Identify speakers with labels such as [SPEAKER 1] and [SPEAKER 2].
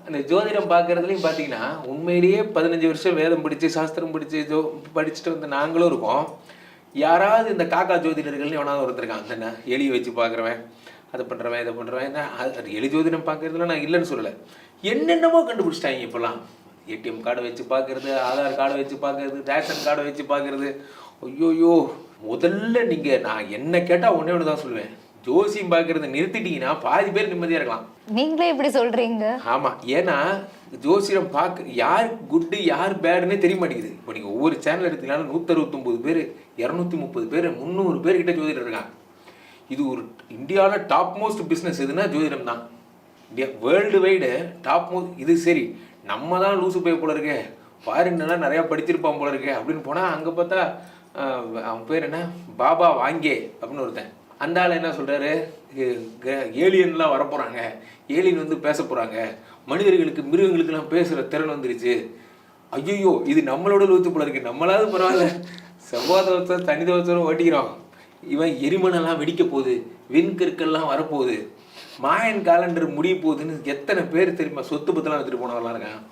[SPEAKER 1] அந்த ஜோதிடம் பார்க்குறதுலையும் பார்த்தீங்கன்னா உண்மையிலேயே 15 வருஷம் வேதம் படித்து சாஸ்திரம் படித்து படிச்சுட்டு வந்து நாங்களும் இருக்கோம். யாராவது இந்த காக்கா ஜோதிடர்கள்னு எவனாவது ஒருத்தருக்கான் என்ன எலியை வச்சு பார்க்குறவன், அதை பண்ணுறவன், இதை பண்ணுறவன். என்ன அது எலி ஜோதிடம் பார்க்குறதுல நான் இல்லைன்னு சொல்லலை. என்னென்னமோ கண்டுபிடிச்சிட்டாங்க இப்போல்லாம். ஏடிஎம் கார்டை வச்சு பார்க்குறது, ஆதார் கார்டை வச்சு பார்க்குறது, ரேஷன் கார்டை வச்சு பார்க்குறது. ஐயோயோ, முதல்ல நீங்கள் நான் என்ன கேட்டால் ஒன்றே ஒன்று தான் சொல்லுவேன். ஜோசியம் பார்க்குறத நிறுத்திட்டீங்கன்னா பாதி பேர் நிம்மதியாக இருக்கலாம்.
[SPEAKER 2] நீங்களே இப்படி சொல்கிறீங்க?
[SPEAKER 1] ஆமாம், ஏன்னா ஜோசியம் யார் குட்டு யார் பேடுன்னே தெரிய மாட்டேங்குது. இப்போ நீங்கள் ஒவ்வொரு சேனல் எடுத்தீங்கன்னா 169 பேர், 230 பேர், 300 பேர்கிட்ட ஜோதிடர் இருக்காங்க. இது ஒரு இந்தியாவில் டாப் மோஸ்ட் பிஸ்னஸ் எதுனா ஜோதிடம் தான். India world wide top most. இது சரி, நம்ம தான் லூசு போய் போல இருக்கே, ஃபாரின்லாம் நிறையா படிச்சிருப்பான் போல இருக்கே அப்படின்னு போனால் அங்கே பார்த்தா அவன் பேர் என்ன, பாபா வாங்கே அப்படின்னு ஒருத்தன். அந்த ஆள் என்ன சொல்கிறாரு, ஏலியன்லாம் வரப்போகிறாங்க, ஏலியன் வந்து பேச போகிறாங்க, மனிதர்களுக்கு மிருகங்களுக்கெல்லாம் பேசுகிற திறன் வந்துருச்சு. ஐயோ, இது நம்மளோட லூத்து போல இருக்குது, நம்மளாவது பரவாயில்ல, செவ்வாய் தோசம் தனி தோசம் ஓட்டிக்கிறோம். இவன் எரிமனெல்லாம் வெடிக்க போகுது, விண்கற்கள்லாம் வரப்போகுது, மாயன் காலண்டர் முடிய போகுதுன்னு எத்தனை பேர் தெரியுமா சொத்து பத்தெல்லாம் எடுத்துகிட்டு போனவெல்லாம் இருக்கான்.